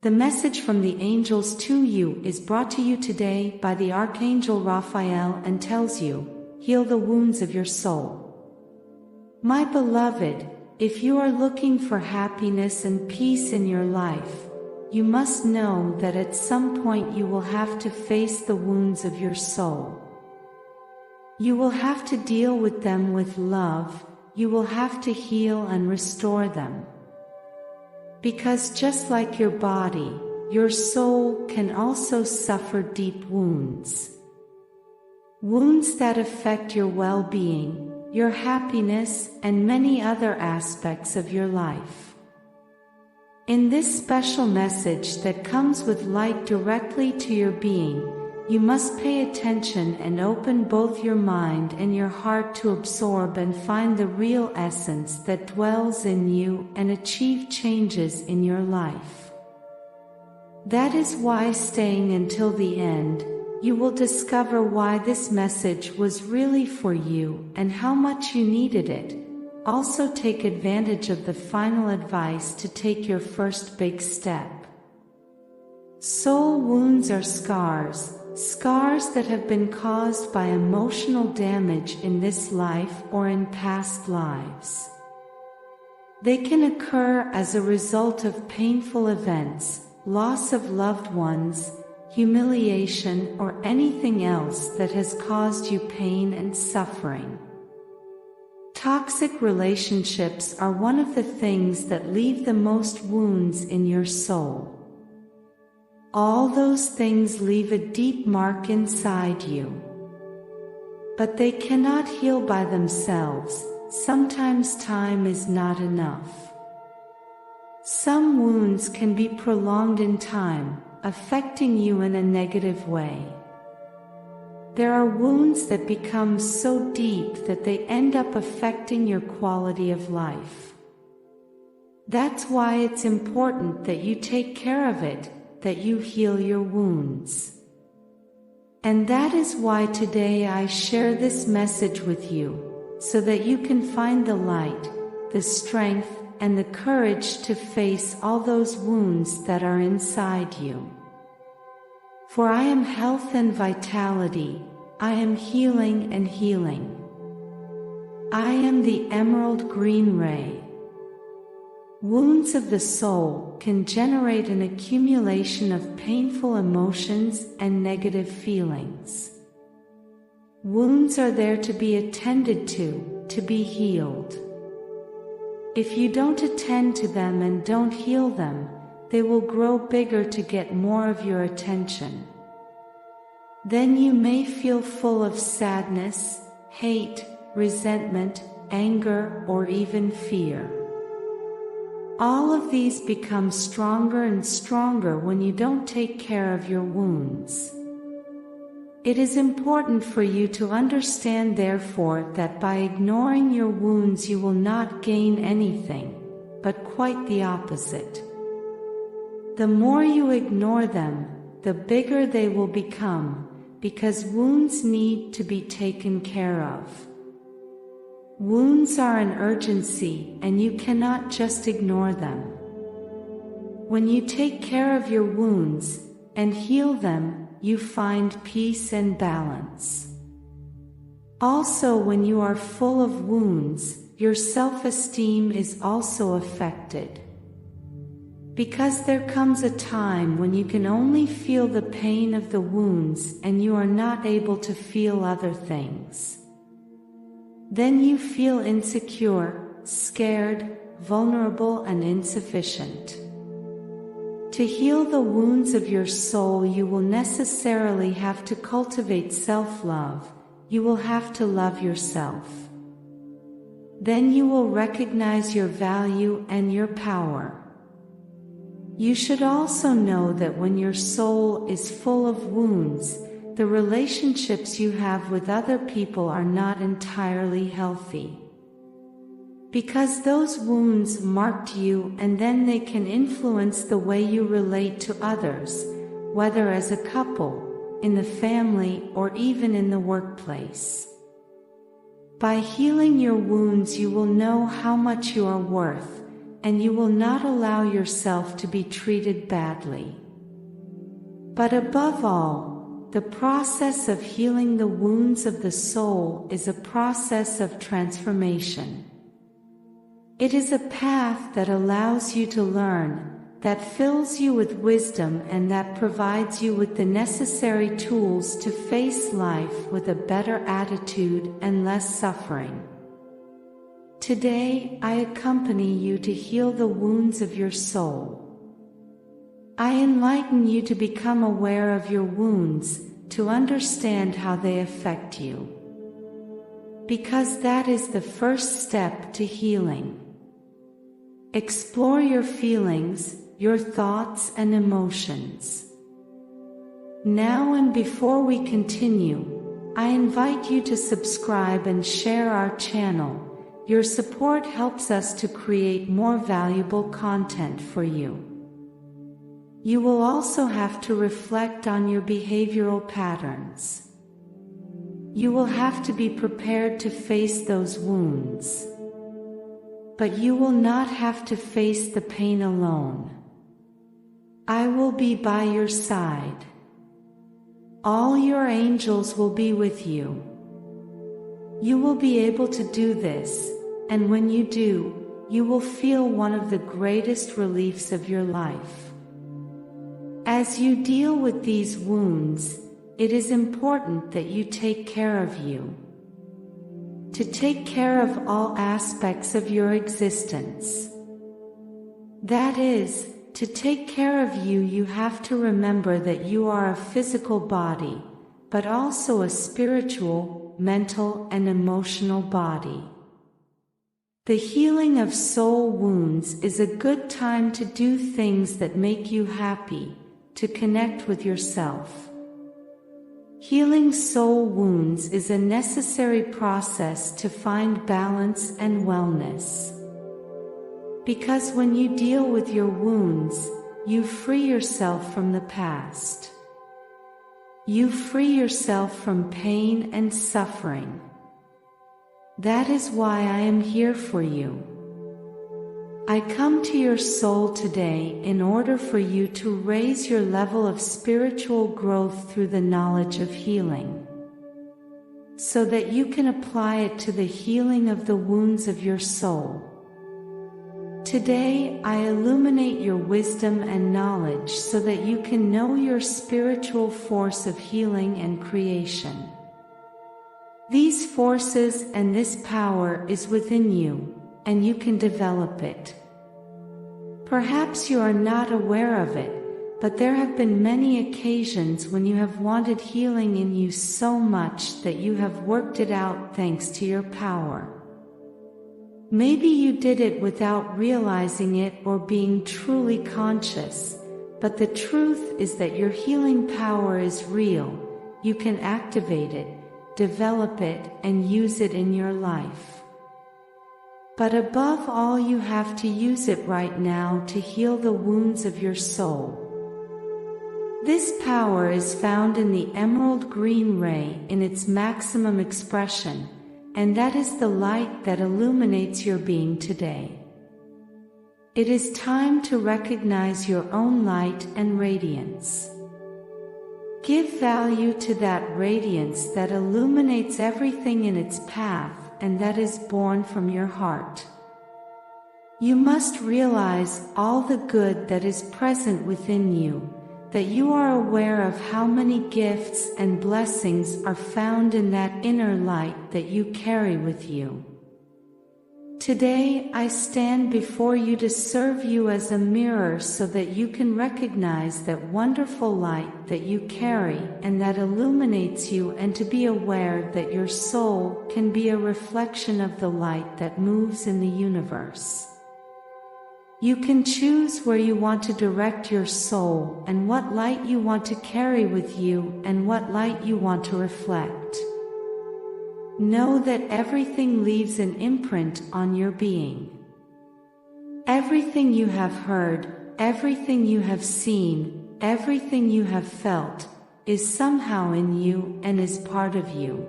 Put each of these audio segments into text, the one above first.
The message from the angels to you is brought to you today by the Archangel Raphael and tells you, heal the wounds of your soul. My beloved, if you are looking for happiness and peace in your life, you must know that at some point you will have to face the wounds of your soul. You will have to deal with them with love, you will have to heal and restore them. Because just like your body, your soul can also suffer deep wounds. Wounds that affect your well-being, your happiness, and many other aspects of your life. In this special message that comes with light directly to your being, you must pay attention and open both your mind and your heart to absorb and find the real essence that dwells in you and achieve changes in your life. That is why, staying until the end, you will discover why this message was really for you and how much you needed it. Also take advantage of the final advice to take your first big step. Soul wounds are scars that have been caused by emotional damage in this life or in past lives. They can occur as a result of painful events, loss of loved ones, humiliation, or anything else that has caused you pain and suffering. Toxic relationships are one of the things that leave the most wounds in your soul. All those things leave a deep mark inside you. But they cannot heal by themselves. Sometimes time is not enough. Some wounds can be prolonged in time, affecting you in a negative way. There are wounds that become so deep that they end up affecting your quality of life. That's why it's important that you take care of it, that you heal your wounds. And that is why today I share this message with you, so that you can find the light, the strength, and the courage to face all those wounds that are inside you. For I am health and vitality, I am healing and healing. I am the emerald green ray. Wounds of the soul can generate an accumulation of painful emotions and negative feelings. Wounds are there to be attended to be healed. If you don't attend to them and don't heal them, they will grow bigger to get more of your attention. Then you may feel full of sadness, hate, resentment, anger, or even fear. All of these become stronger and stronger when you don't take care of your wounds. It is important for you to understand, therefore, that by ignoring your wounds you will not gain anything, but quite the opposite. The more you ignore them, the bigger they will become, because wounds need to be taken care of. Wounds are an urgency, and you cannot just ignore them. When you take care of your wounds and heal them, you find peace and balance. Also, when you are full of wounds, your self-esteem is also affected. Because there comes a time when you can only feel the pain of the wounds and you are not able to feel other things. Then you feel insecure, scared, vulnerable, and insufficient. To heal the wounds of your soul, you will necessarily have to cultivate self-love. You will have to love yourself. Then you will recognize your value and your power. You should also know that when your soul is full of wounds, the relationships you have with other people are not entirely healthy. Because those wounds marked you, and then they can influence the way you relate to others, whether as a couple, in the family, or even in the workplace. By healing your wounds, you will know how much you are worth, and you will not allow yourself to be treated badly. But above all, the process of healing the wounds of the soul is a process of transformation. It is a path that allows you to learn, that fills you with wisdom, and that provides you with the necessary tools to face life with a better attitude and less suffering. Today, I accompany you to heal the wounds of your soul. I enlighten you to become aware of your wounds, to understand how they affect you. Because that is the first step to healing. Explore your feelings, your thoughts and emotions. Now and before we continue, I invite you to subscribe and share our channel. Your support helps us to create more valuable content for you. You will also have to reflect on your behavioral patterns. You will have to be prepared to face those wounds. But you will not have to face the pain alone. I will be by your side. All your angels will be with you. You will be able to do this, and when you do, you will feel one of the greatest reliefs of your life. As you deal with these wounds, it is important that you take care of you. To take care of all aspects of your existence. That is, to take care of you, you have to remember that you are a physical body, but also a spiritual, mental, and emotional body. The healing of soul wounds is a good time to do things that make you happy, to connect with yourself. Healing soul wounds is a necessary process to find balance and wellness. Because when you deal with your wounds, you free yourself from the past. You free yourself from pain and suffering. That is why I am here for you. I come to your soul today in order for you to raise your level of spiritual growth through the knowledge of healing, so that you can apply it to the healing of the wounds of your soul. Today, I illuminate your wisdom and knowledge so that you can know your spiritual force of healing and creation. These forces and this power is within you, and you can develop it. Perhaps you are not aware of it, but there have been many occasions when you have wanted healing in you so much that you have worked it out thanks to your power. Maybe you did it without realizing it or being truly conscious, but the truth is that your healing power is real. You can activate it, develop it, and use it in your life. But above all, you have to use it right now to heal the wounds of your soul. This power is found in the emerald green ray in its maximum expression, and that is the light that illuminates your being today. It is time to recognize your own light and radiance. Give value to that radiance that illuminates everything in its path and that is born from your heart. You must realize all the good that is present within you, that you are aware of how many gifts and blessings are found in that inner light that you carry with you. Today, I stand before you to serve you as a mirror so that you can recognize that wonderful light that you carry and that illuminates you, and to be aware that your soul can be a reflection of the light that moves in the universe. You can choose where you want to direct your soul and what light you want to carry with you and what light you want to reflect. Know that everything leaves an imprint on your being. Everything you have heard, everything you have seen, everything you have felt, is somehow in you and is part of you.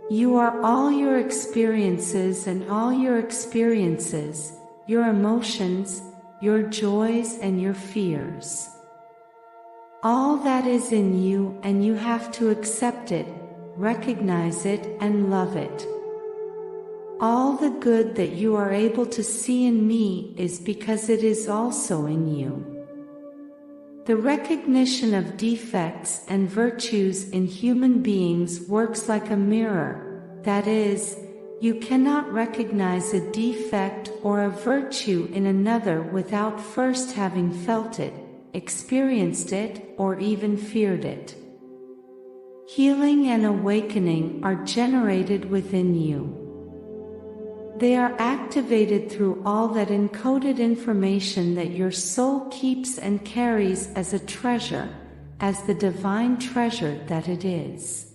You are all your experiences, and all your experiences, your emotions, your joys and your fears. All that is in you, and you have to accept it, recognize it and love it. All the good that you are able to see in me is because it is also in you. The recognition of defects and virtues in human beings works like a mirror, that is, you cannot recognize a defect or a virtue in another without first having felt it, experienced it, or even feared it. Healing and awakening are generated within you. They are activated through all that encoded information that your soul keeps and carries as a treasure, as the divine treasure that it is.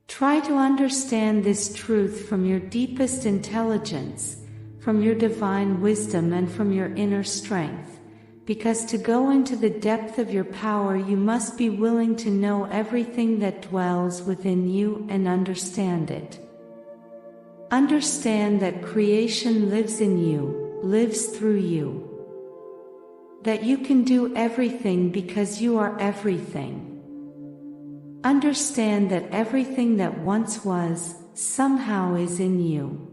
Try to understand this truth from your deepest intelligence, from your divine wisdom and from your inner strength, because to go into the depth of your power you must be willing to know everything that dwells within you and understand it. Understand that creation lives in you, lives through you. That you can do everything because you are everything. Understand that everything that once was, somehow is in you.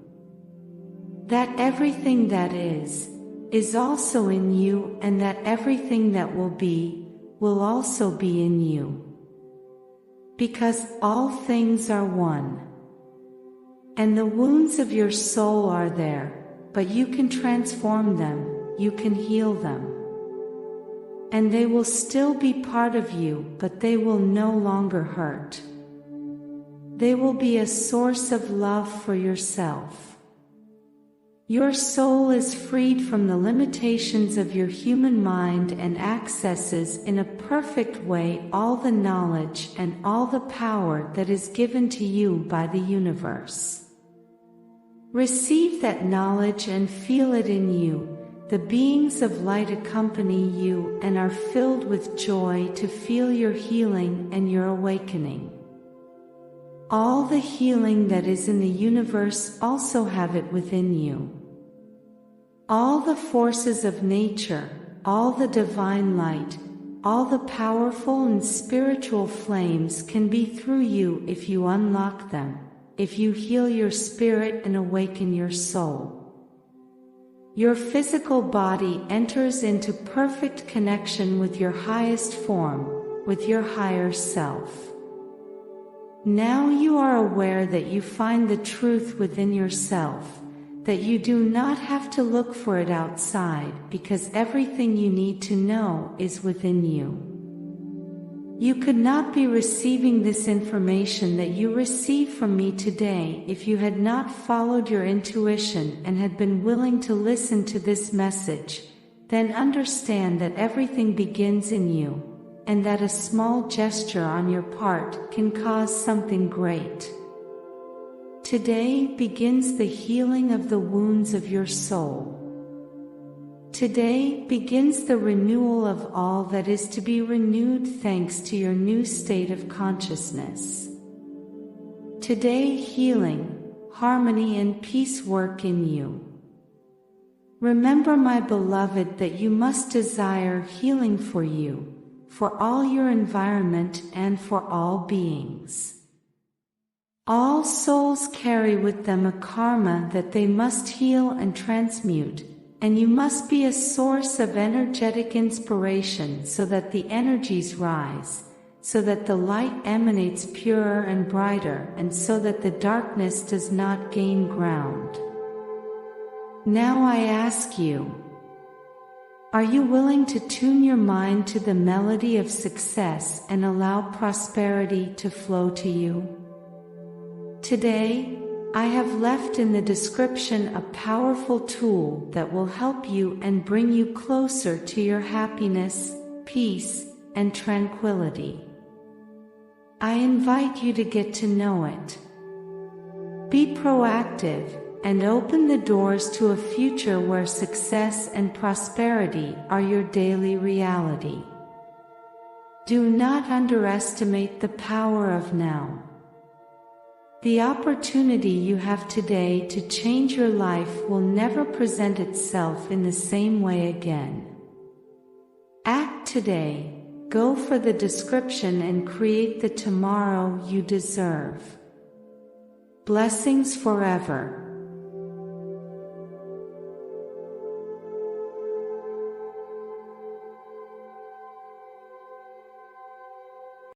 That everything that is also in you, and that everything that will also be in you. Because all things are one. And the wounds of your soul are there, but you can transform them, you can heal them. And they will still be part of you, but they will no longer hurt. They will be a source of love for yourself. Your soul is freed from the limitations of your human mind and accesses in a perfect way all the knowledge and all the power that is given to you by the universe. Receive that knowledge and feel it in you. The beings of light accompany you and are filled with joy to feel your healing and your awakening. All the healing that is in the universe also have it within you. All the forces of nature, all the divine light, all the powerful and spiritual flames can be through you if you unlock them, if you heal your spirit and awaken your soul. Your physical body enters into perfect connection with your highest form, with your higher self. Now you are aware that you find the truth within yourself, that you do not have to look for it outside because everything you need to know is within you. You could not be receiving this information that you receive from me today if you had not followed your intuition and had been willing to listen to this message. Then understand that everything begins in you, and that a small gesture on your part can cause something great. Today begins the healing of the wounds of your soul. Today begins the renewal of all that is to be renewed thanks to your new state of consciousness. Today healing, harmony and peace work in you. Remember, my beloved, that you must desire healing for you, for all your environment and for all beings. All souls carry with them a karma that they must heal and transmute, and you must be a source of energetic inspiration so that the energies rise, so that the light emanates purer and brighter, and so that the darkness does not gain ground. Now I ask you, are you willing to tune your mind to the melody of success and allow prosperity to flow to you? Today, I have left in the description a powerful tool that will help you and bring you closer to your happiness, peace, and tranquility. I invite you to get to know it. Be proactive and open the doors to a future where success and prosperity are your daily reality. Do not underestimate the power of now. The opportunity you have today to change your life will never present itself in the same way again. Act today, go for the description and create the tomorrow you deserve. Blessings forever.